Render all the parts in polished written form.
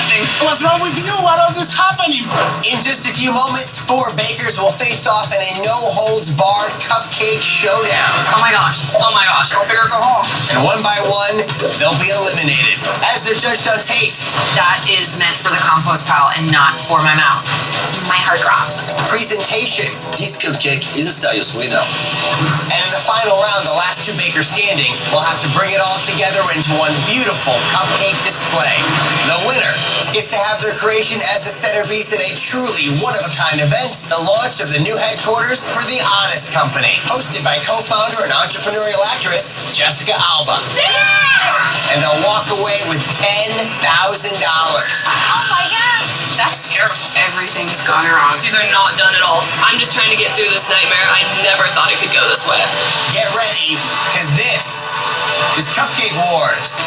disgusting. What's wrong with you? What is this happening? In just a few moments, 4 bakers will face off in a no-holds-barred cupcake showdown. Oh my gosh. Oh my gosh. Go big or go home. And one by one, they'll be eliminated as they're judged on taste, That is meant for the compost pile and not for my mouth. My heart drops. presentation, This cupcake is a serious winner. and in the final round, the last 2 bakers standing will have to bring it all together into one beautiful cupcake display. The winner gets to have their creation as the centerpiece in a truly one-of-a-kind event, the launch of the new headquarters for the Honest Company, hosted by co-founder and entrepreneurial actress Jessica Alba. And they'll walk away with $10,000. Oh my god. That's terrible. Everything's gone wrong. These are not done at all. I'm just trying to get through this nightmare. I never thought it could go this way. Get ready, because this is Cupcake Wars.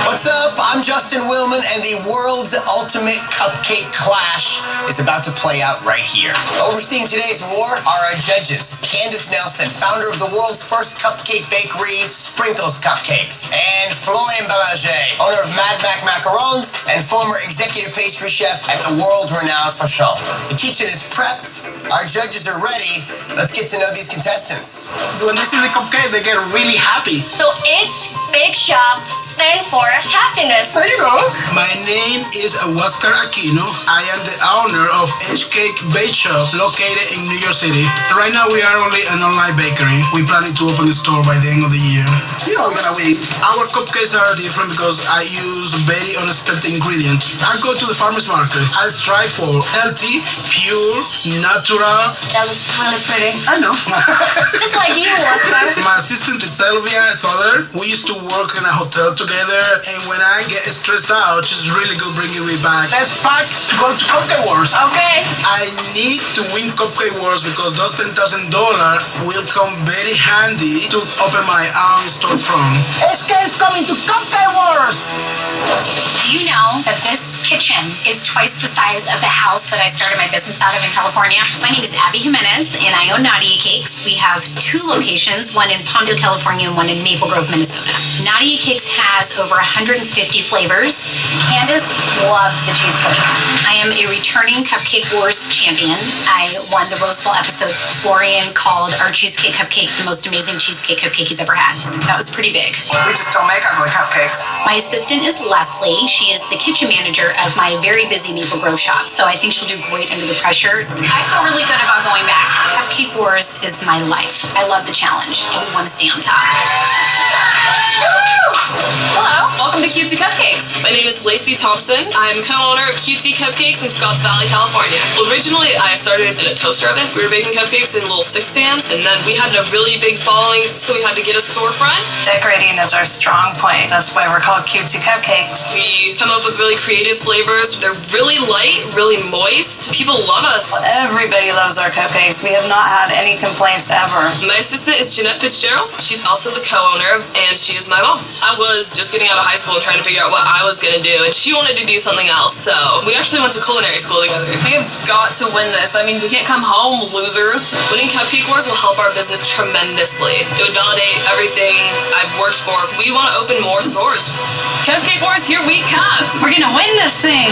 What's up? I'm Justin Willman, and the world's ultimate cupcake clash is about to play out right here. Overseeing today's war are our judges, Candace Nelson, founder of the world's first cupcake bakery, Sprinkles Cupcakes, and Florian Belanger, owner of Mad Mac Macarons and former executive pastry chef at the world-renowned Fauchon. The kitchen is prepped, our judges are ready. Let's get to know these contestants. When they see the cupcake, they get really happy. So it's Big Shop stands for happiness. There you go. My name is Huascar. I am the owner of Edge Cake Bake Shop located in New York City. Right now we are only an online bakery. We're planning to open a store by the end of the year. You're gonna win. Our cupcakes are different because I use very unexpected ingredients. I go to the farmer's market. I strive for healthy, pure, natural. That looks really pretty. I know. Just like you, Huascar. My assistant is Sylvia, Father. We used to work in a hotel together, and when I get stressed out, she's really good bringing me back. Let's pack to go to Cupcake Wars. Okay. I need to win Cupcake Wars because those $10,000 will come very handy to open my own store from. SK is coming to Cupcake Wars. Do you know that this kitchen is twice the size of the house that I started my business out of in California? My name is Abby Jimenez, and I own Nadia Cakes. We have 2 locations, one in Palmdale, California, and one in Maple Grove, Minnesota. Nadia Cakes has over 150 flavors. Candace loved the cheesecake. I am a returning Cupcake Wars champion. I won the Rose Bowl episode. Florian called our cheesecake cupcake the most amazing cheesecake cupcake he's ever had. That was pretty big. We just don't make ugly cupcakes. My assistant is Leslie. She is the kitchen manager of my very busy Maple Grove shop, so I think she'll do great under the pressure. I feel really good about going back. Cupcake Wars is my life. I love the challenge, and we want to stay on top. Hello. Welcome to Cutesy Cupcakes. My name is Lacey Thompson. I'm co-owner of Cutesy Cupcakes in Scotts Valley, California. Originally, I started in a toaster oven. We were baking cupcakes in little 6 pans, and then we had a really big following, so we had to get a storefront. Decorating is our strong point. That's why we're called Cutesy Cupcakes. We come up with really creative flavors. They're really light, really moist. People love us. Everybody loves our cupcakes. We have not had any complaints ever. My assistant is Jeanette Fitzgerald. She's also the co-owner, and she is my mom. I was just getting out of high school and trying to figure out what I was going to do, and she wanted to do something else, so we actually went to culinary school together. We have got to win this. I mean, we can't come home, losers. Winning Cupcake Wars will help our business tremendously. It would validate everything I've worked for. We want to open more stores. Cupcake Wars, here we come. We're gonna win this thing.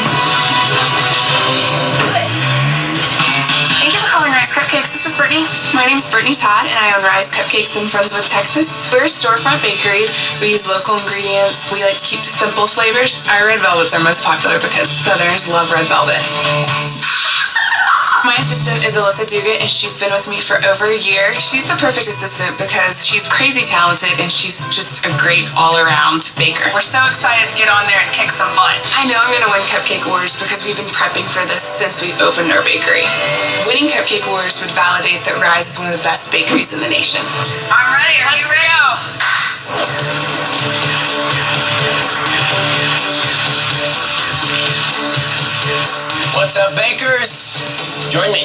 Thank you for calling Rise Cupcakes. This is Brittany. My name is Brittany Todd, and I own Rise Cupcakes in Friendswood, Texas. We're a storefront bakery. We use local ingredients. We like to keep the simple flavors. Our red velvets are most popular because Southerners love red velvet. My assistant is Alyssa Dugan, and she's been with me for over a year. She's the perfect assistant because she's crazy talented, and she's just a great all-around baker. We're so excited to get on there and kick some butt. I know I'm going to win Cupcake Wars because we've been prepping for this since we opened our bakery. Winning Cupcake Wars would validate that Rise is one of the best bakeries in the nation. I'm ready. Are you ready? What's up, bakers? Join me.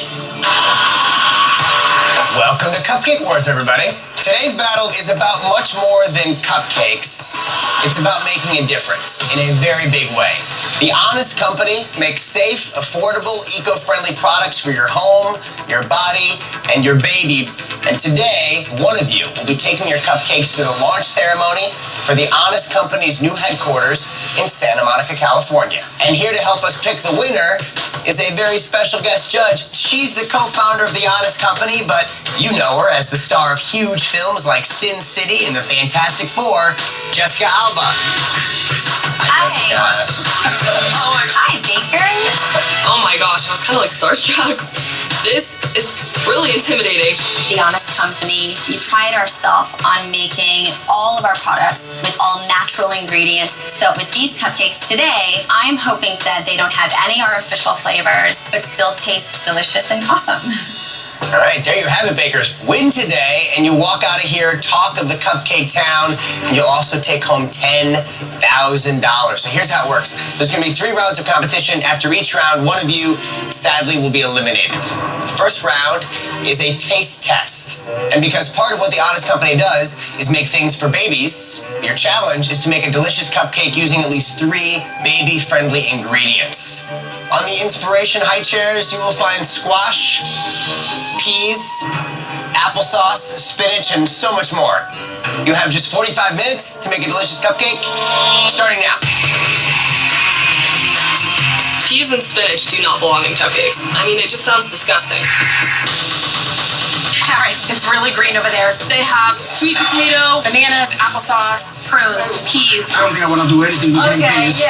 Welcome to Cupcake Wars, everybody. Today's battle is about much more than cupcakes. It's about making a difference in a very big way. The Honest Company makes safe, affordable, eco-friendly products for your home, your body, and your baby. And today, one of you will be taking your cupcakes to the launch ceremony for the Honest Company's new headquarters in Santa Monica, California. And here to help us pick the winner is a very special guest judge. She's the co-founder of the Honest Company, but you know her as the star of huge films like Sin City and the Fantastic Four, Jessica Alba. Hi, bakers. Oh my gosh, I was kind of like starstruck. This is really intimidating. The Honest Company, we pride ourselves on making all of our products with all natural ingredients. So with these cupcakes today, I'm hoping that they don't have any artificial flavors, but still taste delicious and awesome. All right, there you have it, bakers. Win today, and you walk out of here, talk of the Cupcake Town, and you'll also take home $10,000. So here's how it works. There's going to be 3 rounds of competition. After each round, one of you, sadly, will be eliminated. The first round is a taste test. And because part of what the Honest Company does is make things for babies, your challenge is to make a delicious cupcake using at least 3 baby-friendly ingredients. On the inspiration high chairs, you will find squash, peas, applesauce, spinach, and so much more. You have just 45 minutes to make a delicious cupcake, starting now. Peas and spinach do not belong in cupcakes. I mean, it just sounds disgusting. All right, it's really green over there. They have sweet potato, Bananas, applesauce, prunes, peas. I don't think I want to do anything with green peas.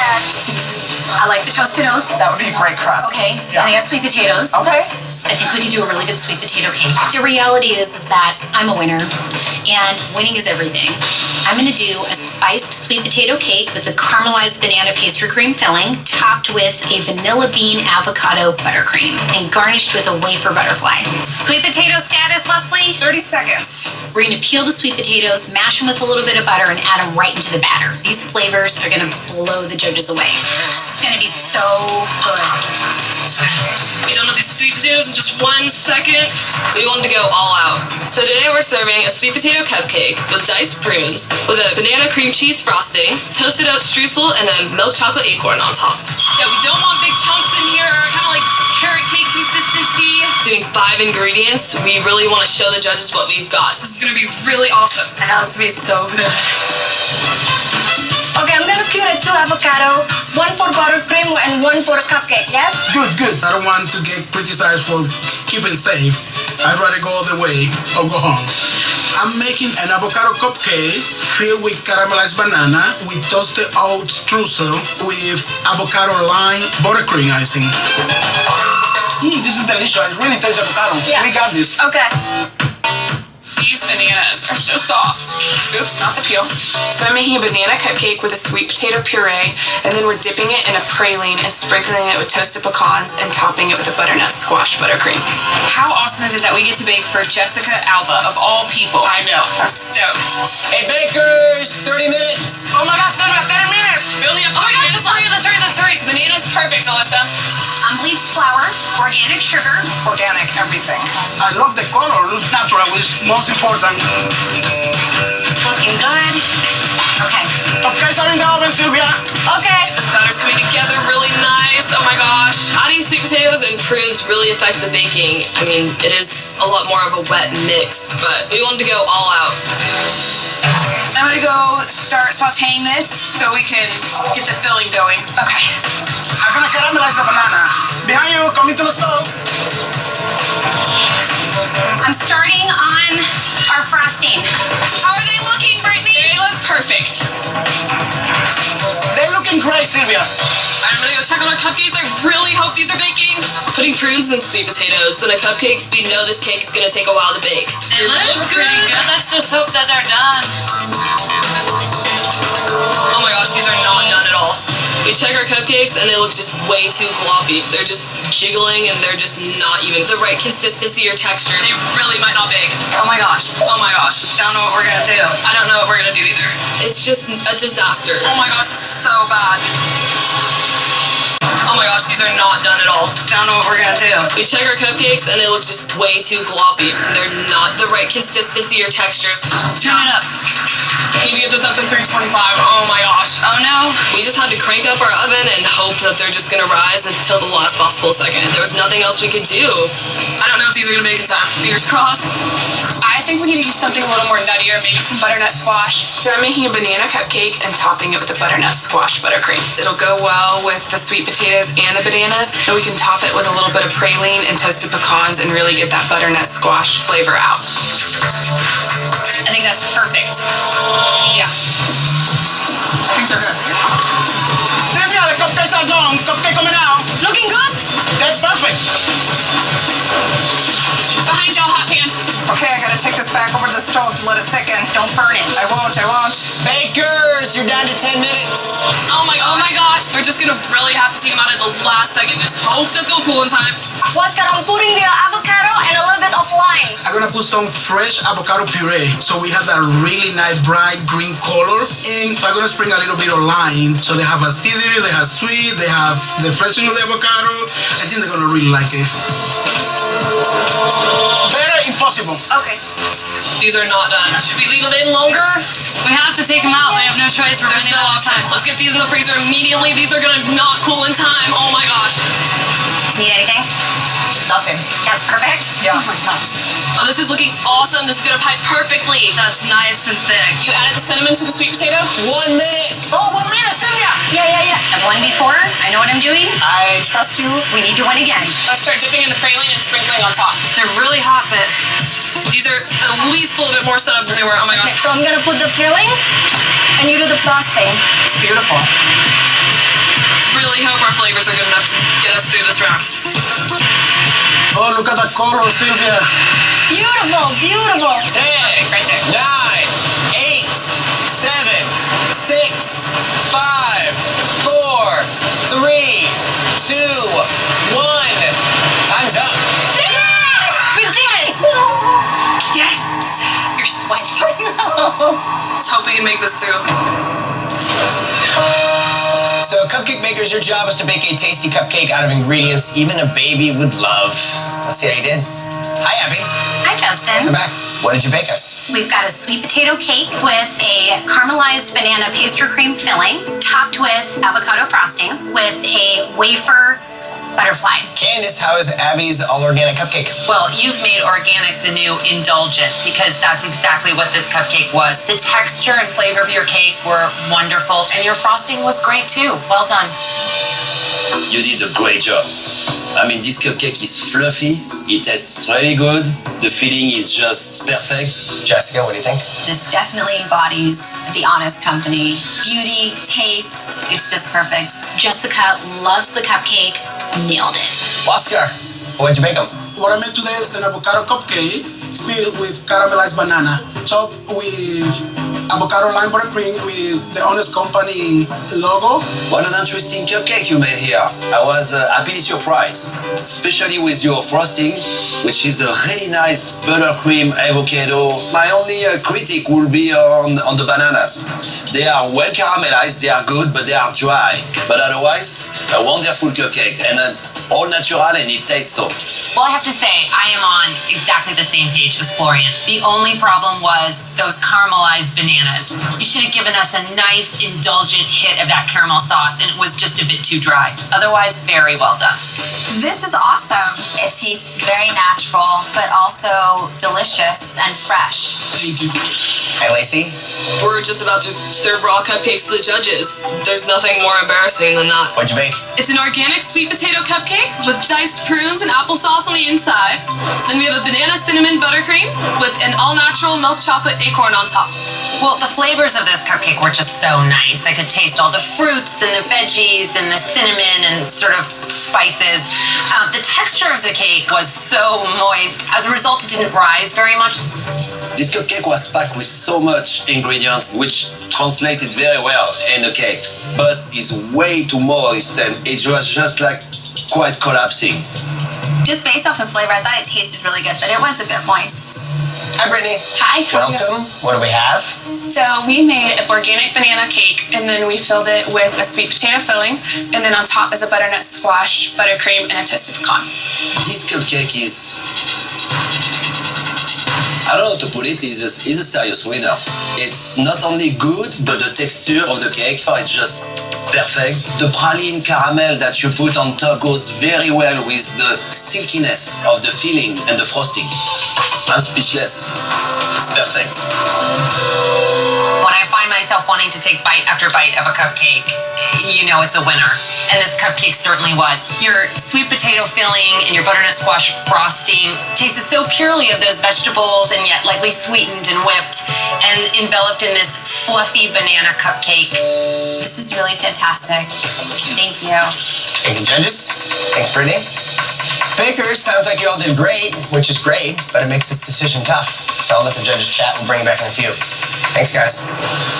I like the toasted oats. That would be a great crust. Okay, and they have sweet potatoes. Okay. I think we could do a really good sweet potato cake. The reality is that I'm a winner, and winning is everything. I'm gonna do a spiced sweet potato cake with a caramelized banana pastry cream filling, topped with a vanilla bean avocado buttercream, and garnished with a wafer butterfly. Sweet potato status, Leslie? 30 seconds. We're gonna peel the sweet potatoes, mash them with a little bit of butter, and add them right into the batter. These flavors are gonna blow the judges away. This is gonna be so good. We done with these sweet potatoes in just 1 second. We wanted to go all out. So today we're serving a sweet potato cupcake with diced prunes, with a banana cream cheese frosting, toasted oat streusel, and a milk chocolate acorn on top. Yeah, we don't want big chunks in here, kind of like carrot cake consistency. Doing 5 ingredients, we really want to show the judges what we've got. This is gonna be really awesome. It has to be so good. Okay, I'm gonna puree 2 avocado, 1 for buttercream, and 1 for a cupcake, yes? Good, good. I don't want to get criticized for keeping safe. I'd rather go all the way or go home. I'm making an avocado cupcake filled with caramelized banana with toasted oat streusel with avocado lime buttercream icing. This is delicious. It really tastes avocado. Yeah. We got this. Okay. These bananas are so soft. Oops, not the peel. So I'm making a banana cupcake with a sweet potato puree, and then we're dipping it in a praline and sprinkling it with toasted pecans and topping it with a butternut squash buttercream. How awesome is it that we get to bake for Jessica Alba, of all people? I know. I'm stoked. Hey, bakers, 30 minutes. Oh my gosh, Sam, 30 minutes. We only have 3 minutes left. That's right. Banana's perfect, Alyssa. Unbleached flour, organic sugar. Organic, everything. I love the color. It looks natural, which is most important. Looking good. Okay. Cupcakes are in the oven, Sylvia. Okay. This batter's coming together really nice. Oh my gosh. Adding sweet potatoes and prunes really affect the baking. I mean, it is a lot more of a wet mix, but we wanted to go all out. I'm gonna go start sauteing this so we can get the filling going. Okay. I'm gonna caramelize the banana. Behind you, coming to the stove. I'm starting on our frosting. How are they looking, Brittany? They look perfect. They're looking great, Sylvia. I'm gonna go check on our cupcakes. I really hope these are baking. Putting prunes and sweet potatoes in a cupcake, we know this cake is gonna take a while to bake. They look pretty good. Let's just hope that they're done. Oh my gosh, these are not done at all. We check our cupcakes and they look just way too gloppy. They're just jiggling and they're just not even the right consistency or texture. They really might not bake. Oh my gosh. Oh my gosh. Don't know what we're gonna do. I don't know what we're gonna do either. It's just a disaster. Oh my gosh, so bad. Oh my gosh, these are not done at all. Don't know what we're gonna do. We check our cupcakes and they look just way too gloppy. They're not the right consistency or texture. Turn it up. Need to get this up to 325. Oh my gosh. Oh no. We just had to crank up our oven and hope that they're just gonna rise until the last possible second. There was nothing else we could do. I don't know if these are gonna make it in time. Fingers crossed. I think we need to do something a little more nuttier, maybe some butternut squash. So I'm making a banana cupcake and topping it with the butternut squash buttercream. It'll go well with the sweet potatoes and the bananas, and we can top it with a little bit of praline and toasted pecans and really get that butternut squash flavor out. I think that's perfect. Yeah. I think they're good. Sylvia, the cupcakes are done. Cupcake coming out. Looking good. They're perfect. Behind y'all, hot pan. Okay, I gotta take this back over to the stove to let it thicken. Don't burn it. I won't. Bakers, you're down to 10 minutes. Oh my gosh. We're just gonna really have to take them out at the last second. Just hope that they'll cool in time. Huascar, I'm putting the avocado and a little bit of lime. I'm gonna put some fresh avocado puree, so we have that really nice bright green color. And I'm gonna sprinkle a little bit of lime, so they have acidity, they have sweet, they have the freshness of the avocado. I think they're gonna really like it. Better impossible. Okay. These are not done. Should we leave them in longer? We have to take them out. We have no choice. We're There's running no out of time. option. Let's get these in the freezer immediately. These are gonna not cool in time. Oh my gosh. Need anything? Nothing. That's perfect. Yeah. Oh my god. Oh, this is looking awesome. This is gonna pipe perfectly. That's nice and thick. You added the cinnamon to the sweet potato? 1 minute. Oh, 1 minute, Sylvia. Yeah. I've won before. I know what I'm doing. I trust you. We need to win again. Let's start dipping in the praline and sprinkling on top. They're really hot, but These are at least a little bit more set up than they were. Oh my Okay, gosh. so I'm gonna put the filling and you do the frosting. it's beautiful. Really hope our flavors are good enough to get us through this round. Oh, look at that color, Sylvia. Beautiful. 10, Right there. 9, 8, 7, 6, 5, 4, 3, 2, 1. Time's up. We did it. Yes. You're sweating. Let's hope we can make this through. So, cupcake makers, your job is to bake a tasty cupcake out of ingredients even a baby would love. Let's see how you did. Hi, Abby. Hi, Justin. Come back. What did you bake us? We've got a sweet potato cake with a caramelized banana pastry cream filling, topped with avocado frosting, with a wafer butterfly. Candace, how is Abby's all-organic cupcake? Well, you've made organic the new indulgent because that's exactly what this cupcake was. The texture and flavor of your cake were wonderful, and your frosting was great too. Well done. You did a great job. I mean, this cupcake is fluffy, it tastes really good, the filling is just perfect. Jessica, what do you think? This definitely embodies the Honest Company. Beauty, taste, it's just perfect. Jessica loves the cupcake. Nailed it. Huascar, what did you bake them? What I made today is an avocado cupcake filled with caramelized banana, topped with avocado lime buttercream with the Honest Company logo. What an interesting cupcake you made here. I was happily surprised, especially with your frosting, which is a really nice buttercream avocado. My only critic will be on the bananas. They are well caramelized, they are good, but they are dry. But otherwise, a wonderful cupcake and all natural, and it tastes so. Well, I have to say, I am on exactly the same page as Florian. The only problem was those caramelized bananas. You should have given us a nice, indulgent hit of that caramel sauce, and it was just a bit too dry. Otherwise, very well done. This is awesome. It tastes very natural, but also delicious and fresh. Thank you. Hi, Lacey. We're just about to serve raw cupcakes to the judges. There's nothing more embarrassing than that. What'd you bake? It's an organic sweet potato cupcake with diced prunes and applesauce on the inside. Then we have a banana cinnamon buttercream with an all-natural milk chocolate acorn on top. Well, the flavors of this cupcake were just so nice. I could taste all the fruits and the veggies and the cinnamon and sort of spices. The texture of the cake was so moist. As a result, it didn't rise very much. This cupcake was packed with so much ingredients, which translated very well in the cake, but it's way too moist and it was just like quite collapsing. Just based off the flavor, I thought it tasted really good, but it was a bit moist. Hi, Brittany. Hi. Welcome. What do we have? So we made an organic banana cake, and then we filled it with a sweet potato filling, and then on top is a butternut squash, buttercream, and a toasted pecan. This cupcake is, I don't know how to put it, is a serious winner. It's not only good, but the texture of the cake is just perfect. The praline caramel that you put on top goes very well with the silkiness of the filling and the frosting. I'm speechless. It's perfect. When I find myself wanting to take bite after bite of a cupcake, you know it's a winner. And this cupcake certainly was. Your sweet potato filling and your butternut squash frosting tasted so purely of those vegetables and yet lightly sweetened and whipped and enveloped in this fluffy banana cupcake. This is really fantastic. Thank you. Thank you, judges. Thanks, Brittany. Bakers, sounds like you all did great, which is great, but it makes this decision tough. So I'll let the judges chat. We'll bring it back in a few. Thanks, guys.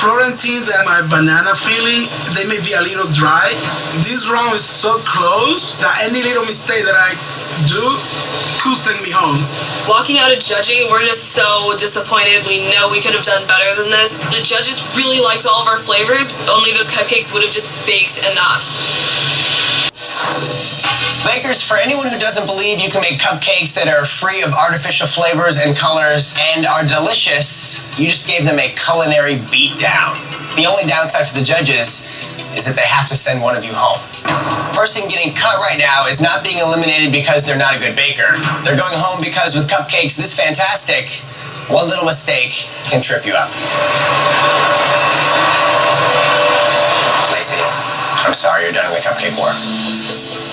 Florentines and my banana filling, they may be a little dry. This round is so close that any little mistake that I do could send me home. Walking out of judging, we're just so disappointed. We know we could have done better than this. The judges really liked all of our flavors, only those cupcakes would have just baked enough. Bakers, for anyone who doesn't believe you can make cupcakes that are free of artificial flavors and colors and are delicious, you just gave them a culinary beatdown. The only downside for the judges is that they have to send one of you home. The person getting cut right now is not being eliminated because they're not a good baker. They're going home because with cupcakes this fantastic, one little mistake can trip you up. Lacey, I'm sorry you're done in the cupcake war.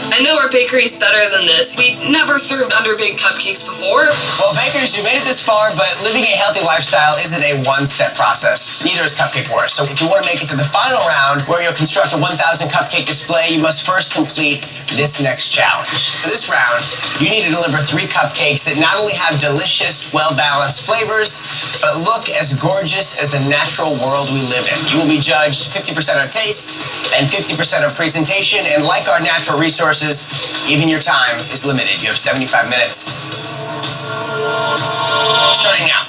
I know our bakery's better than this. We never served underbaked cupcakes before. Well, bakers, you made it this far, but living a healthy lifestyle isn't a one-step process. Neither is Cupcake Wars. So if you want to make it to the final round, where you'll construct a 1,000 cupcake display, you must first complete this next challenge. For this round, you need to deliver 3 cupcakes that not only have delicious, well-balanced flavors, but look as gorgeous as the natural world we live in. You will be judged 50% on taste and 50% on presentation, and like our natural resources, even your time is limited. You have 75 minutes. Starting now.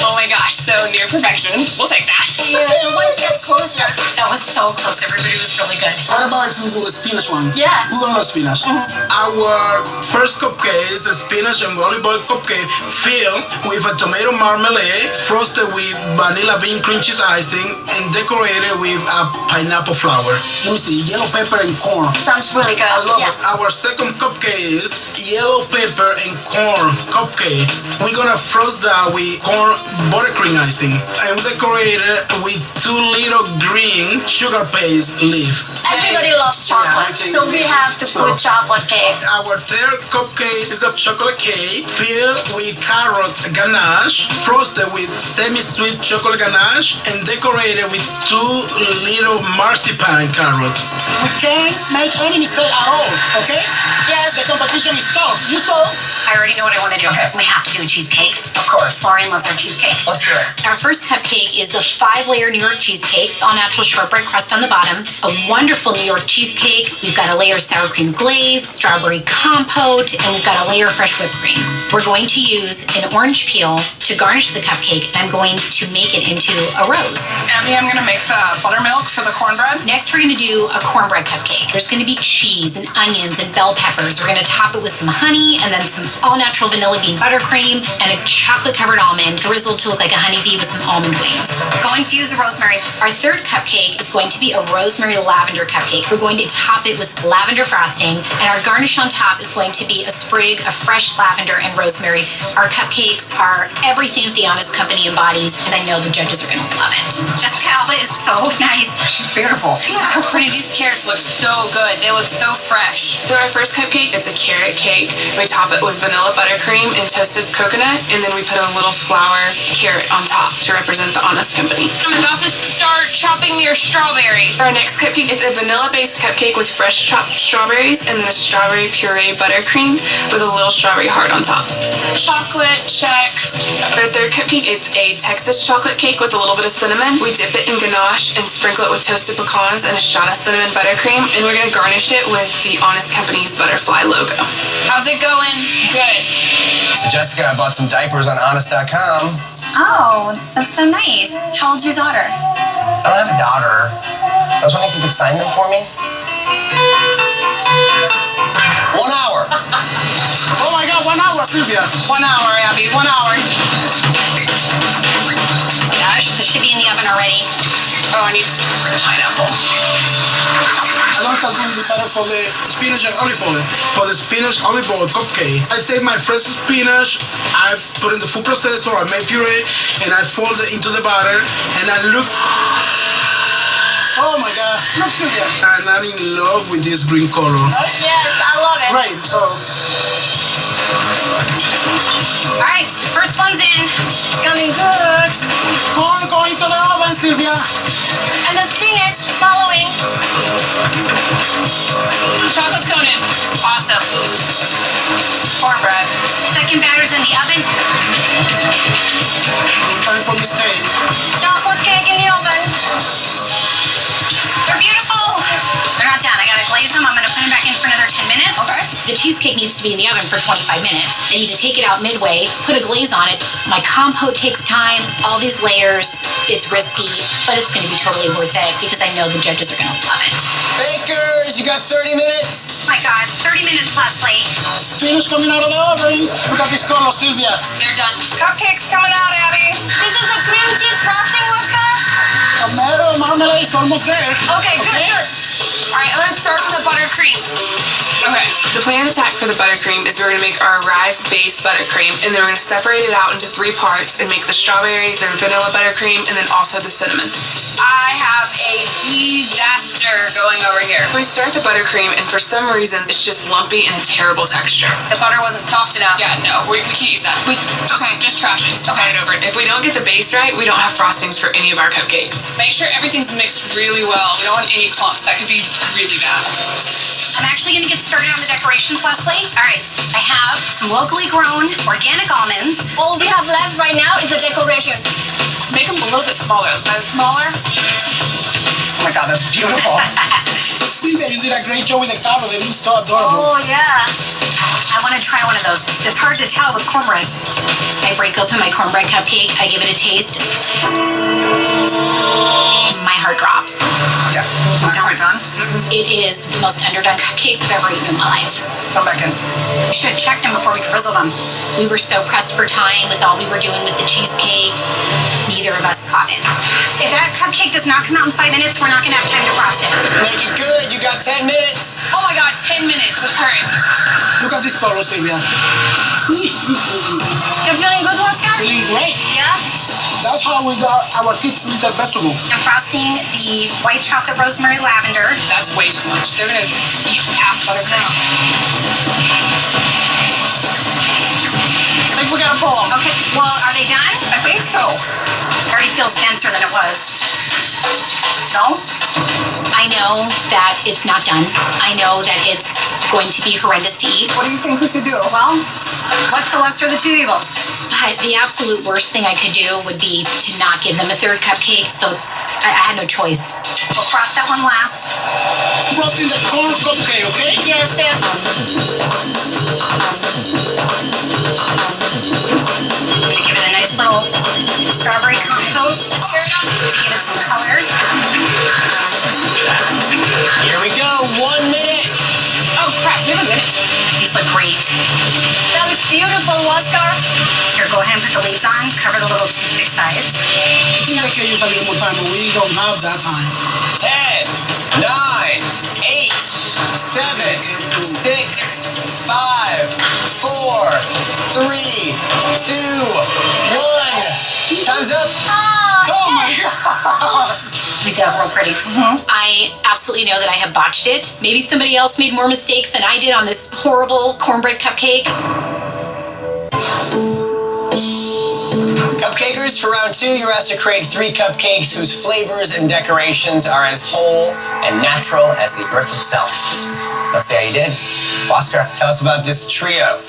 Oh my gosh, so near perfection. We'll take that. Yeah, one step closer. That was so close. Everybody was really good. What about if we do a spinach one? Yeah. Who don't love spinach? Our first cupcake is a spinach and volleyball cupcake filled with a tomato marmalade, frosted with vanilla bean cream cheese icing, and decorated with a pineapple flower. Let me see, yellow pepper and corn. Sounds really good. I love Yeah. it. Our second cupcake is yellow pepper and corn cupcake. We're gonna frost that with corn buttercream icing and decorate it with 2 little green sugar paste leaf. Everybody loves chocolate, so we have to put chocolate cake. Our third cupcake is a chocolate cake filled with carrot ganache, frosted with semi-sweet chocolate ganache, and decorated with 2 little marzipan carrots. We can't make any mistake at all, okay? Yes. The competition is tough. You saw? I already know what I want to do. Okay. We have to do a cheesecake. Of course. Florian loves our cheesecake. Let's do it. Our first cupcake is the 5-layer New York cheesecake, all natural shortbread crust on the bottom, a wonderful New York cheesecake. We've got a layer of sour cream glaze, strawberry compote, and we've got a layer of fresh whipped cream. We're going to use an orange peel to garnish the cupcake, and I'm going to make it into a rose. Abby, I'm gonna mix buttermilk for the cornbread. Next, we're going to do a cornbread cupcake. There's going to be cheese and onions and bell peppers. We're going to top it with some honey and then some all-natural vanilla bean buttercream and a chocolate-covered almond drizzled to look like a honeybee with some almond wings. Go infuse the rosemary. Our third cupcake is going to be a rosemary lavender cupcake. We're going to top it with lavender frosting, and our garnish on top is going to be a sprig of fresh lavender and rosemary. Our cupcakes are everything that the Honest Company embodies, and I know the judges are going to love it. Jessica Alba is so nice. She's beautiful. Yeah, pretty. These carrots look so good. They look so fresh. So our first cupcake is a carrot cake. We top it with vanilla buttercream and toasted coconut, and then we put a little flower carrot on top to represent the Honest Company. I'm about to start chopping your strawberries. For our next cupcake, it's a vanilla-based cupcake with fresh chopped strawberries and then a strawberry puree buttercream with a little strawberry heart on top. Chocolate, check. For our third cupcake, it's a Texas chocolate cake with a little bit of cinnamon. We dip it in ganache and sprinkle it with toasted pecans and a shot of cinnamon buttercream, and we're gonna garnish it with the Honest Company's butterfly logo. How's it going? Good. So Jessica, I bought some diapers on honest.com. Oh, that's so nice. How old's your daughter? I don't have a daughter. I was wondering if you could sign them for me. 1 hour. Oh my God, 1 hour, Sylvia. 1 hour, Abby, 1 hour. Gosh, this should be in the oven already. Oh, I need pineapple. I don't start doing the batter for the spinach and olive oil. For the spinach olive oil cupcake, I take my fresh spinach, I put in the food processor, I make puree, and I fold it into the batter, and I look. Oh my God, look, Sylvia. And I'm in love with this green color. Yes, I love it. Great, so All right, first one's in. It's coming good. corn going to the oven, Sylvia. And the spinach following. Chocolate's going in. Awesome. Cornbread. Second batter's in the oven. Time for mistake. Chocolate cake in the oven. They're beautiful. They're not done. I gotta glaze them. I'm gonna put them back in for another 10 minutes. Okay. The cheesecake needs to be in the oven for 25 minutes. I need to take it out midway, put a glaze on it. My compote takes time, all these layers. It's risky, but it's gonna be totally worth it because I know the judges are gonna love it. Bakers, you got 30 minutes. Oh my God, 30 minutes, Leslie. Spinach coming out of the oven. Look at this color, Sylvia. They're done. Cupcakes coming out, Abby. This is the cream cheese frosting, Huascar? Tomato marmalade is almost there. Okay, good, good. All right, let's start with the buttercreams. Okay, the plan of attack for the buttercream is we're going to make our rise-based buttercream, and then we're going to separate it out into 3 parts and make the strawberry, the vanilla buttercream, and then also the cinnamon. I have a disaster going over here. We start the buttercream, and for some reason, it's just lumpy and a terrible texture. The butter wasn't soft enough. Yeah, no, we can't use that. Okay, just trash it. Start it over. If we don't get the base right, we don't have frostings for any of our cupcakes. Make sure everything's mixed really well. We don't want any clumps. That could be really bad. I'm actually going to get started on the decorations, Leslie. All right, I have some locally grown organic almonds. All we have left right now is the decoration. Make them a little bit smaller. Smaller. Oh my God, that's beautiful. Sylvia, you did a great job with the color. They look so adorable. Oh, yeah. I want to try one of those. It's hard to tell with cornbread. I break open my cornbread cupcake. I give it a taste. My heart drops. Yeah. Now we're done. It is the most underdone cupcakes I've ever eaten in my life. Come back in. We should have checked them before we drizzled them. We were so pressed for time with all we were doing with the cheesecake. Neither of us caught it. If that cupcake does not come out in 5 minutes, we're not going to have time to frost it. Make it good. You got 10 minutes. Oh my God, 10 minutes. Let's hurry. Look at this color, Sylvia. You're feeling good, Huascar? Feeling great. Yeah? That's how we got our kids with the vegetable. I'm frosting the white chocolate rosemary lavender. That's way too much. They're gonna eat half buttercream. I think we got a bowl. Okay, well, are they done? I think so. It already feels denser than it was. No? I know that it's not done. I know that it's going to be horrendous to eat. What do you think we should do? Well, what's the lesser of the two evils? But the absolute worst thing I could do would be to not give them a third cupcake, so I had no choice. We'll cross that one last. Frosting the corn cupcake, okay? Yes, yes. I'm gonna give it a nice little strawberry compote to give it some color. Here we go. 1 minute. Oh crap, we have a minute. These look great. That looks beautiful, Huascar. Here, go ahead and put the leaves on, cover the little toothpick sides. I think they can use a little more time, but we don't have that time. 10, 9, 8, 7, 6, 5, 4, 3, 2, 1. Time's up. Oh my God! Make that real pretty. I absolutely know that I have botched it. Maybe somebody else made more mistakes than I did on this horrible cornbread cupcake. Cupcakers, for round 2, you're asked to create 3 cupcakes whose flavors and decorations are as whole and natural as the earth itself. Let's see how you did. Huascar, tell us about this trio.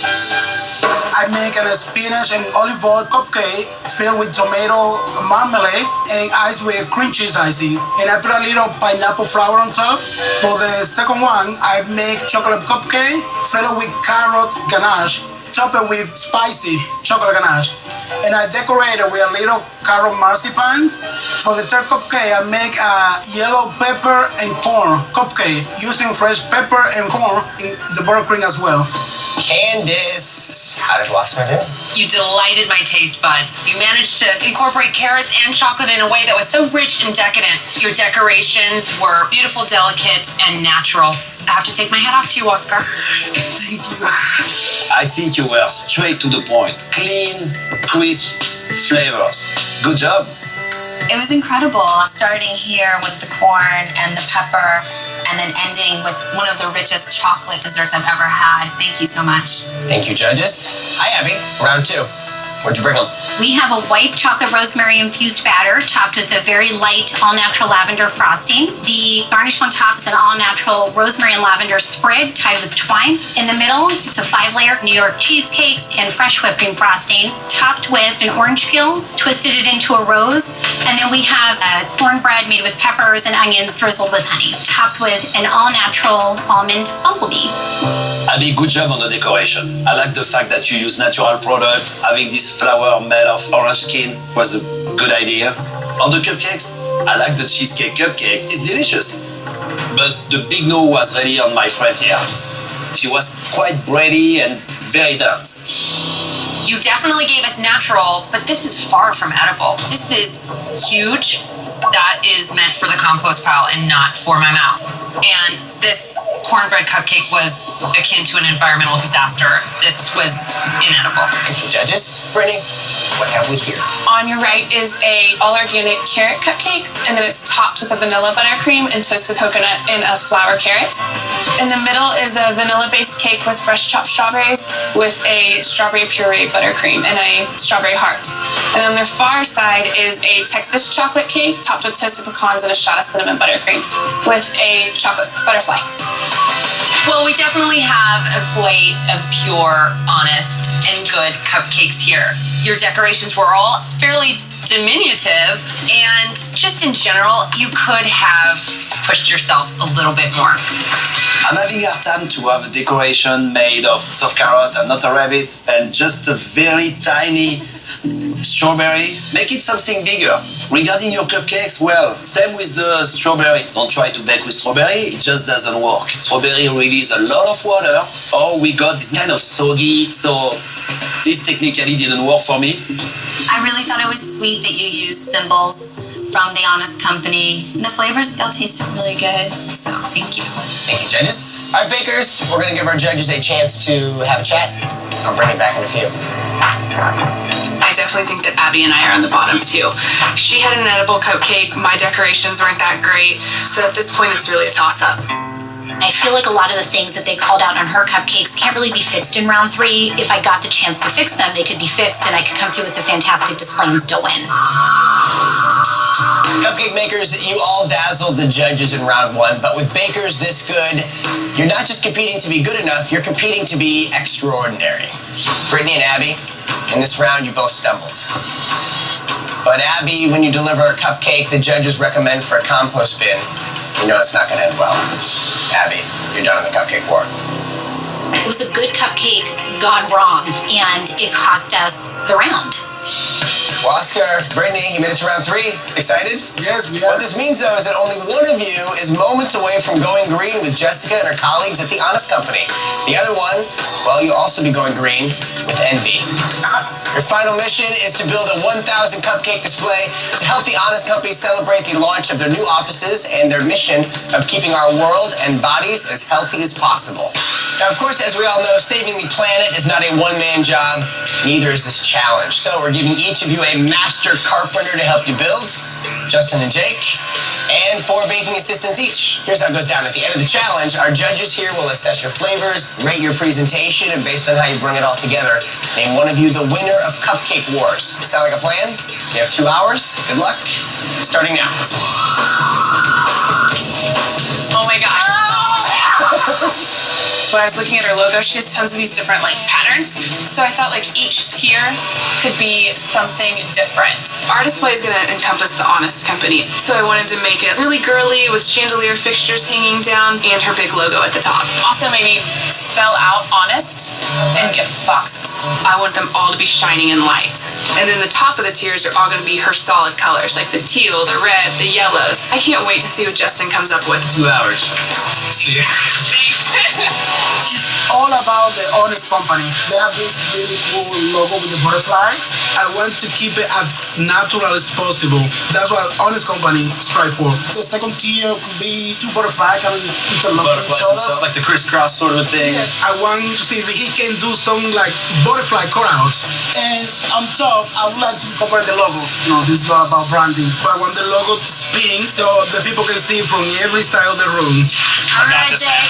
I make a spinach and olive oil cupcake filled with tomato marmalade and iced with cream cheese icing. And I put a little pineapple flour on top. For the second one, I make chocolate cupcake filled with carrot ganache. top it with spicy chocolate ganache. And I decorate it with a little caramel marzipan. For the third cupcake, I make a yellow pepper and corn cupcake using fresh pepper and corn in the buttercream as well. Candace, how did Huascar do? You delighted my taste buds. You managed to incorporate carrots and chocolate in a way that was so rich and decadent. Your decorations were beautiful, delicate, and natural. I have to take my hat off to you, Huascar. Thank you. I think you were straight to the point. Clean, crisp flavors. Good job. It was incredible, starting here with the corn and the pepper, and then ending with one of the richest chocolate desserts I've ever had. Thank you so much. Thank you, judges. Hi, Abby. Round 2. What'd you bring them? We have a white chocolate rosemary infused batter topped with a very light all-natural lavender frosting. The garnish on top is an all-natural rosemary and lavender sprig tied with twine. In the middle, it's a 5-layer New York cheesecake and fresh whipped cream frosting topped with an orange peel, twisted it into a rose. And then we have a cornbread made with peppers and onions drizzled with honey, topped with an all-natural almond bumblebee. Abby, good job on the decoration. I like the fact that you use natural products. Having this flower made of orange skin was a good idea. On the cupcakes, I like the cheesecake cupcake. It's delicious. But the big no was really on my friend here. She was quite bready and very dense. You definitely gave us natural, but this is far from edible. This is huge. That is meant for the compost pile and not for my mouth. And this cornbread cupcake was akin to an environmental disaster. This was inedible. Thank you, judges. Brittany, what have we here? On your right is a all-organic carrot cupcake, and then it's topped with a vanilla buttercream and toasted coconut and a flour carrot. In the middle is a vanilla-based cake with fresh chopped strawberries with a strawberry puree buttercream and a strawberry heart. And on the far side is a Texas chocolate cake topped with toasted pecans and a shot of cinnamon buttercream with a chocolate butterfly. Well, we definitely have a plate of pure, honest, and good cupcakes here. Your decorations were all fairly diminutive, and just in general, you could have pushed yourself a little bit more. I'm having a hard time to have a decoration made of soft carrot and not a rabbit, and just a very tiny strawberry. Make it something bigger. Regarding your cupcakes, well, same with the strawberry. Don't try to bake with strawberry, it just doesn't work. Strawberry releases a lot of water, or we got this kind of soggy, so this technically didn't work for me. I really thought it was sweet that you used symbols from The Honest Company. The flavors all tasted really good, so thank you. Thank you, judges. All right, bakers, we're going to give our judges a chance to have a chat. I'll bring it back in a few. I definitely think that Abby and I are on the bottom too. She had an edible cupcake, my decorations weren't that great, so at this point it's really a toss-up. I feel like a lot of the things that they called out on her cupcakes can't really be fixed in round 3. If I got the chance to fix them, they could be fixed and I could come through with a fantastic display and still win. Cupcake makers, you all dazzled the judges in round 1, but with bakers this good, you're not just competing to be good enough, you're competing to be extraordinary. Brittany and Abby, in this round you both stumbled. But Abby, when you deliver a cupcake the judges recommend for a compost bin, you know it's not going to end well. Abby, you're done in the cupcake war. It was a good cupcake gone wrong, and it cost us the round. Huascar, Brittany, you made it to round 3. Excited? Yes, we What are. this means, though, is that only one of you is moments away from going green with Jessica and her colleagues at The Honest Company. The other one, well, you'll also be going green with Envy. Your final mission is to build a 1,000 cupcake display to help The Honest Company celebrate the launch of their new offices and their mission of keeping our world and bodies as healthy as possible. Now, of course, as we all know, saving the planet is not a one-man job, neither is this challenge. So we're giving each of you a master carpenter to help you build, Justin and Jake, and 4 baking assistants each. Here's how it goes down. At the end of the challenge, our judges here will assess your flavors, rate your presentation, and based on how you bring it all together, name one of you the winner of Cupcake Wars. Sound like a plan? You have 2 hours. Good luck. Starting now. Oh my gosh. when I was looking at her logo, she has tons of these different like patterns. So I thought like each tier could be something different. Our display is going to encompass the Honest Company. So I wanted to make it really girly with chandelier fixtures hanging down and her big logo at the top. Also maybe spell out Honest and gift boxes. I want them all to be shining in light. And then the top of the tiers are all going to be her solid colors, like the teal, the red, the yellows. I can't wait to see what Justin comes up with. 2 hours. It's all about the Honest Company. They have this really cool logo with the butterfly. I want to keep it as natural as possible. That's what Honest Company strive for. The second tier could be two butterflies coming interlocking each Butterflies other. themselves, like the crisscross sort of a thing. I want to see if he can do some like butterfly cutouts. And on top, I would like to incorporate the logo. No, this is all about branding. I want the logo to spin so the people can see it from every side of the room. All right, Jake.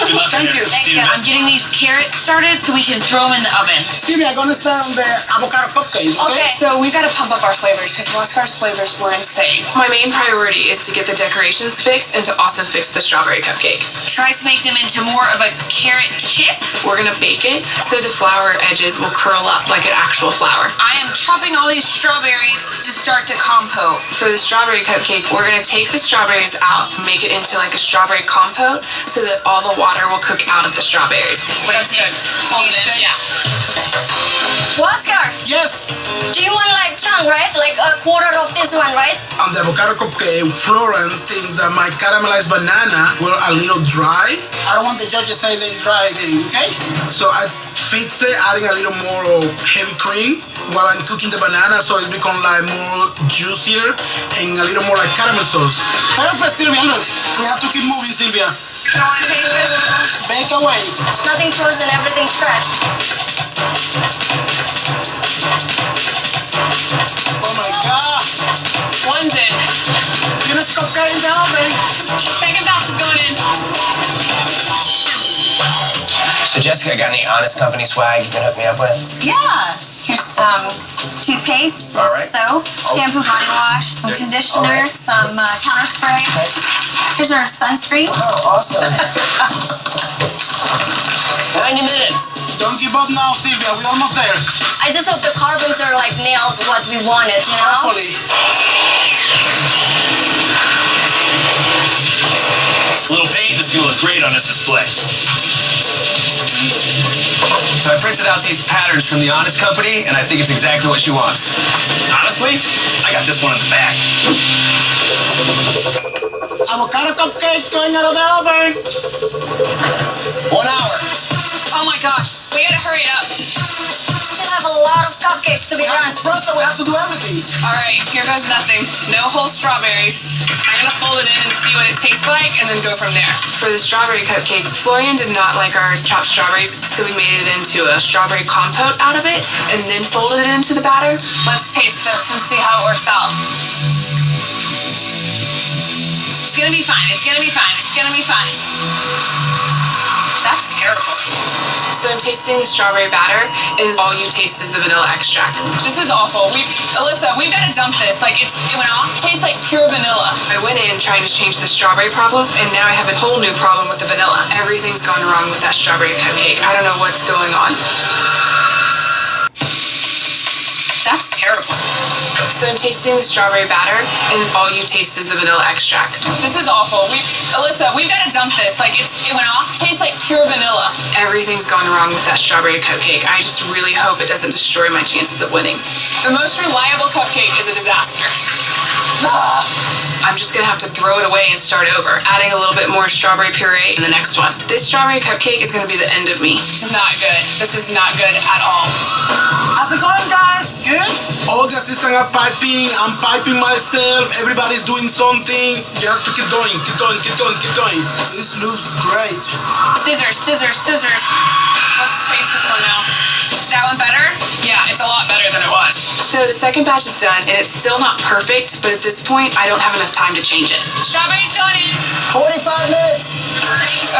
Good luck. Thank you. See you, man. I'm getting these carrots started so we can throw them in the oven. Sylvia, I'm gonna start on the avocado cupcakes, okay? So we've got to pump up our flavors because Huascar's flavors were insane. My main priority is to get the decorations fixed and to also fix the strawberry cupcake. Try to make them into more of a carrot chip. We're going to bake it so the flour edges will curl up like an actual flour. I am chopping all these strawberries to start the compote. For the strawberry cupcake, we're going to take the strawberries out and make it into like a strawberry compote so that all the water will cook out of the strawberries. That's good. Hold it in. Yeah. Huascar, Yes, do you want like chunk, right? Like a quarter of this one, right? On the avocado cupcake, Florence thinks that my caramelized banana were a little dry. I don't want the judges say they dry again, okay? So I fix it, adding a little more of heavy cream while I'm cooking the banana so it becomes like more juicier and a little more like caramel sauce. Perfect, Sylvia, look. We have to keep moving, Sylvia. You want to taste this? Bake away. Nothing frozen, everything fresh. Oh my God. One's in. Finish cupcake in the oven. Second batch is going in. So Jessica, got any Honest Company swag you can hook me up with? Yeah. Here's some toothpaste, some All right. soap, shampoo, body wash, some conditioner, All right. some counter spray. Here's our sunscreen. Oh, awesome. 90 minutes. Don't give up now, Sylvia. We're almost there. I just hope the carpenter like nailed what we wanted, you know? Hopefully. A little paint is going to look great on this display. So I printed out these patterns from the Honest Company, and I think it's exactly what she wants. Honestly, I got this one in the back. Avocado cupcake going out of the oven. 1 hour. Oh my gosh, we gotta hurry up. Still have a lot of cupcakes to be done. First, we have to do everything. All right, here goes nothing. No whole strawberries. I'm gonna fold it in and see what it tastes like and then go from there. For the strawberry cupcake, Florian did not like our chopped strawberries, so we made it into a strawberry compote out of it and then folded it into the batter. Let's taste this and see how it works out. It's gonna be fine. It's gonna be fine. It's gonna be fine. That's terrible. So I'm tasting the strawberry batter, and all you taste is the vanilla extract. This is awful. Alyssa, we've got to dump this. Like, it went off. Tastes like pure vanilla. I went in trying to change the strawberry problem, and now I have a whole new problem with the vanilla. Everything's gone wrong with that strawberry cupcake. I don't know what's going on. That's terrible. So I'm tasting the strawberry batter, and all you taste is the vanilla extract. This is awful. Alyssa, we've got to dump this. Like, it went off. Tastes like pure vanilla. Everything's gone wrong with that strawberry cupcake. I just really hope it doesn't destroy my chances of winning. The most reliable cupcake is a disaster. I'm just gonna have to throw it away and start over, adding a little bit more strawberry puree in the next one. This strawberry cupcake is gonna be the end of me. It's not good. This is not good at all. How's it going, guys? Good? All the assistants are piping, I'm piping myself, everybody's doing something. You have to keep going, keep going, keep going, keep going. This looks great. Scissors, scissors, scissors. Let's taste this one now. Is that one better? Yeah, it's a lot better than it was. So the second batch is done, and it's still not perfect, but at this point, I don't have enough time to change it. Strawberries going in. 45 minutes.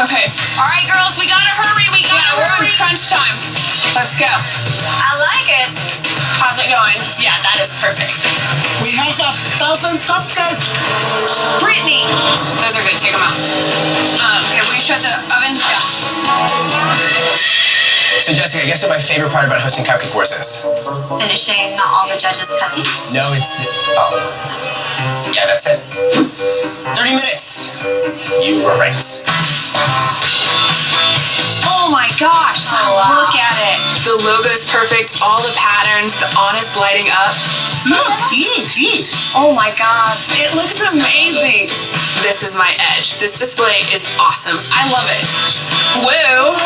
Okay. All right, girls, we gotta hurry. We gotta We're on hurry. crunch time. Let's go. I like it. How's it going? Yeah, that is perfect. We have 1,000 cupcakes. Brittany. Those are good. Take them out. Okay, will you shut the oven? Yeah. So Jessica, guess what my favorite part about hosting Cupcake Wars is? Finishing all the judges' cupcakes. No, it's yeah, that's it. 30 minutes. You were right. Oh my gosh, look at it. The logo is perfect, all the patterns, the honest lighting up. Look, look. Oh my God. It looks amazing. This is my edge. This display is awesome. I love it. Woo!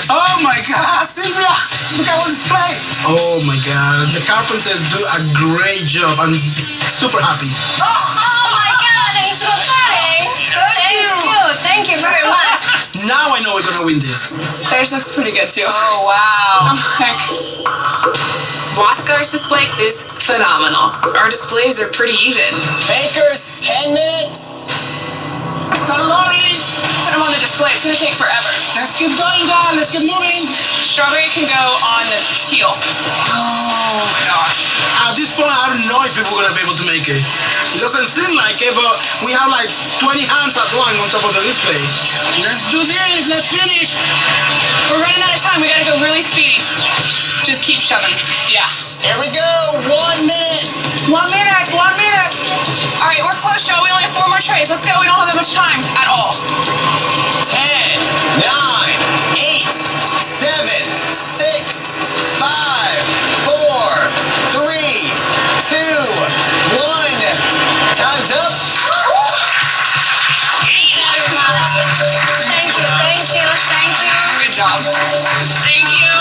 Oh my God, Sylvia! Look at our display. Oh my God, the carpenters do a great job. I'm super happy. Oh my God, I'm so excited. Thank you very much. Now I know we're gonna win this. Theirs looks pretty good too. Oh, wow. Huascar's display is phenomenal. Our displays are pretty even. Bakers, 10 minutes. Start loading. Put them on the display. It's gonna take forever. Let's keep going, guys. Let's get moving. Strawberry can go on the teal. Oh my gosh. At this point, I don't know if people are gonna be able to make it. It doesn't seem like it, but we have like 20 hands at once on top of the display. Let's do this. Let's finish. We're running out of time. We gotta go really speedy. Just keep shoving. Yeah. Here we go. 1 minute. 1 minute. 1 minute. All right, we're close, Joe. We only have 4 more trays. Let's go. We don't have that much time at all. 10, 9, 8, 7, 6, 5, 4, 3, 2, 1. Time's up. Thank you. Good job. Thank you.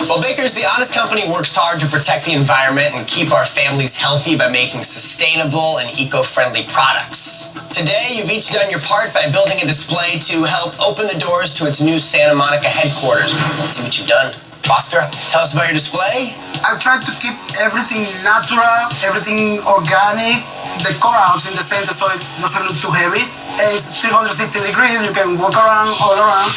Well, Bakers, the Honest Company works hard to protect the environment and keep our families healthy by making sustainable and eco-friendly products. Today, you've each done your part by building a display to help open the doors to its new Santa Monica headquarters. Let's see what you've done. Huascar, tell us about your display. I tried to keep everything natural, everything organic, the cutout in the center so it doesn't look too heavy. It's 360 degrees, you can walk around, all around.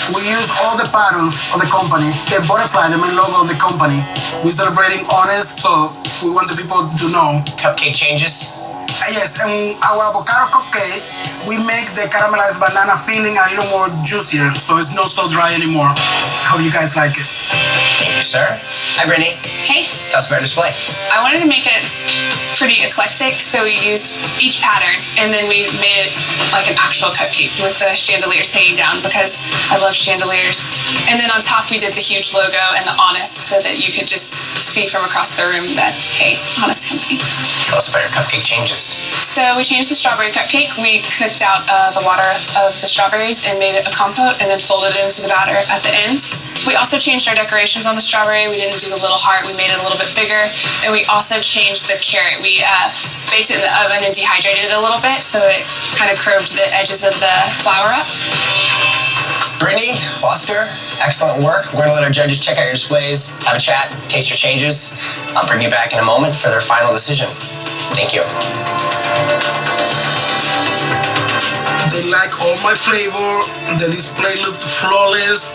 We use all the patterns of the company. The butterfly, the main logo of the company. We're celebrating honest, so we want the people to know. Cupcake changes. Yes, and our avocado cupcake, we make the caramelized banana filling a little more juicier, so it's not so dry anymore. Hope you guys like it. Thank you, sir. Hi, Brittany. Hey, Tell us about your display. I wanted to make it pretty eclectic, so we used each pattern, and then we made it like an actual cupcake with the chandeliers hanging down because I love chandeliers. And then on top, we did the huge logo and the honest so that you could just see from across the room that, hey, Honest Company. Tell us about your cupcake changes. So we changed the strawberry cupcake. We cooked out the water of the strawberries and made it a compote and then folded it into the batter at the end. We also changed our decorations on the strawberry. We didn't do the little heart. We made it a little bit bigger. And we also changed the carrot. We baked it in the oven and dehydrated it a little bit so it kind of curved the edges of the flour up. Brittany, Huascar, excellent work. We're going to let our judges check out your displays, have a chat, taste your changes. I'll bring you back in a moment for their final decision. Thank you. They like all my flavor. The display looked flawless,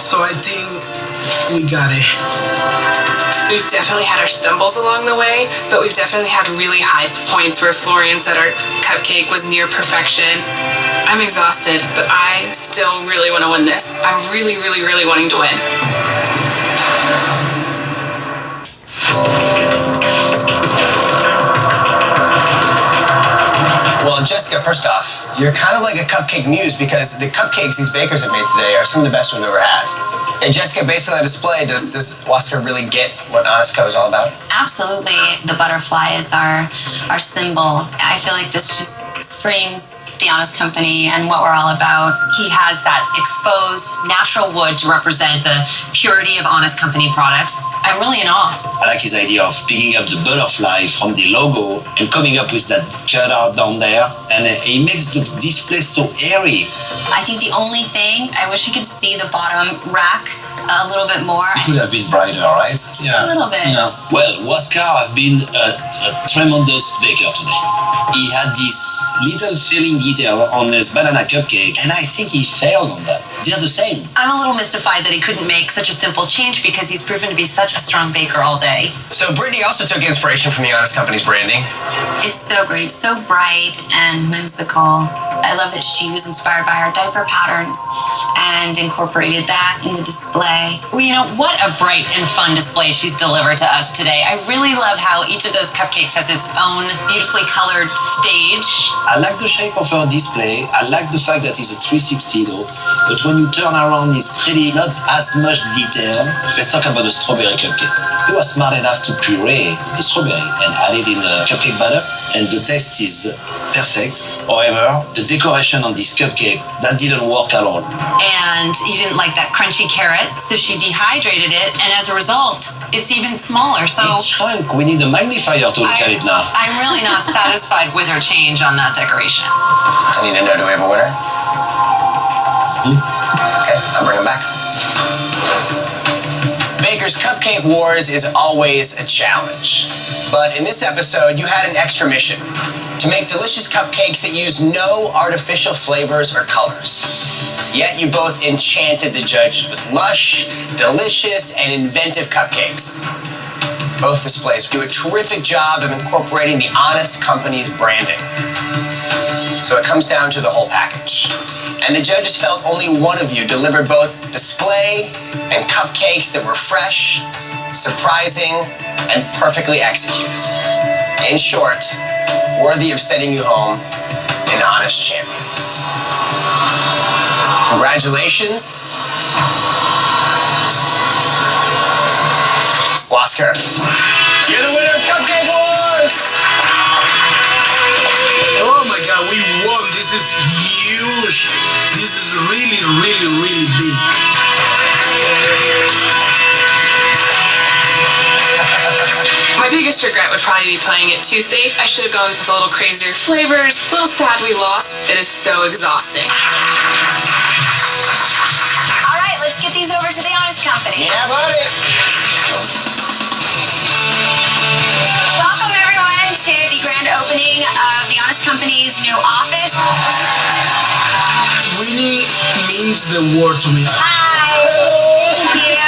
so I think we got it. We've definitely had our stumbles along the way, but we've definitely had really high points where Florian said our cupcake was near perfection. I'm exhausted, but I still really want to win this. I'm really, really, really wanting to win. Well, Jessica, first off, you're kind of like a cupcake muse because the cupcakes these bakers have made today are some of the best we've ever had. And Jessica, based on that display, does Huascar really get what Honest Co is all about? Absolutely. The butterfly is our symbol. I feel like this just screams the Honest Company and what we're all about. He has that exposed natural wood to represent the purity of Honest Company products. I'm really in awe. I like his idea of picking up the butterfly from the logo and coming up with that cutout down there, and it makes the display so airy. I think the only thing, I wish I could see the bottom rack a little bit more. It could have been brighter, right? A little bit. Yeah. Well, Huascar has been a tremendous baker today. He had this little filling detail on his banana cupcake, and I think he failed on that. they're the same. I'm a little mystified that he couldn't make such a simple change because he's proven to be such a strong baker all day. So Brittany also took inspiration from the Honest Company's branding. It's so great, so bright and whimsical. I love that she was inspired by our diaper patterns and incorporated that in the display. Well, you know, what a bright and fun display she's delivered to us today. I really love how each of those cupcakes has its own beautifully colored stage. I like the shape of her display. I like the fact that it's a 360 though. But when you turn around, it's really not as much detail. Let's talk about the strawberry cupcake. He was smart enough to puree the strawberry and add it in the cupcake batter, and the taste is perfect. However, the decoration on this cupcake, that didn't work at all. And you didn't like that crunchy carrot, so she dehydrated it, and as a result, it's even smaller. So It shrunk. We need a magnifier to look at it now. I'm really not satisfied with her change on that decoration. I need to know, do we have a winner? Okay, I'll bring him back. Baker's Cupcake Wars is always a challenge. But in this episode, you had an extra mission: to make delicious cupcakes that use no artificial flavors or colors. Yet you both enchanted the judges with lush, delicious, and inventive cupcakes. Both displays do a terrific job of incorporating the Honest Company's branding. So it comes down to the whole package. And the judges felt only one of you delivered both display and cupcakes that were fresh, surprising, and perfectly executed. In short, worthy of sending you home an honest champion. Congratulations. Huascar, you're the winner of Cupcake Wars! Oh my God, we won. This is huge. This is really, really, really big. My biggest regret would probably be playing it too safe. I should have gone with a little crazier flavors. A little sad we lost. It is so exhausting. All right, let's get these over to the Honest Company. Yeah, buddy. Welcome, everyone, to the grand opening of the Honest Company's new office. Winning means the world to me. Hi. Thank you.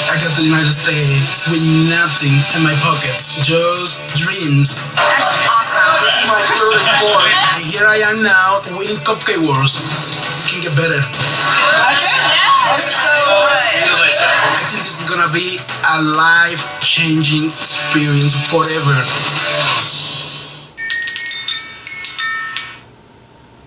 I got to the United States with nothing in my pockets, just dreams. That's awesome. My third and fourth. And here I am now, winning Cupcake Wars. Can get better. That's so good. I think this is gonna be a life-changing experience forever.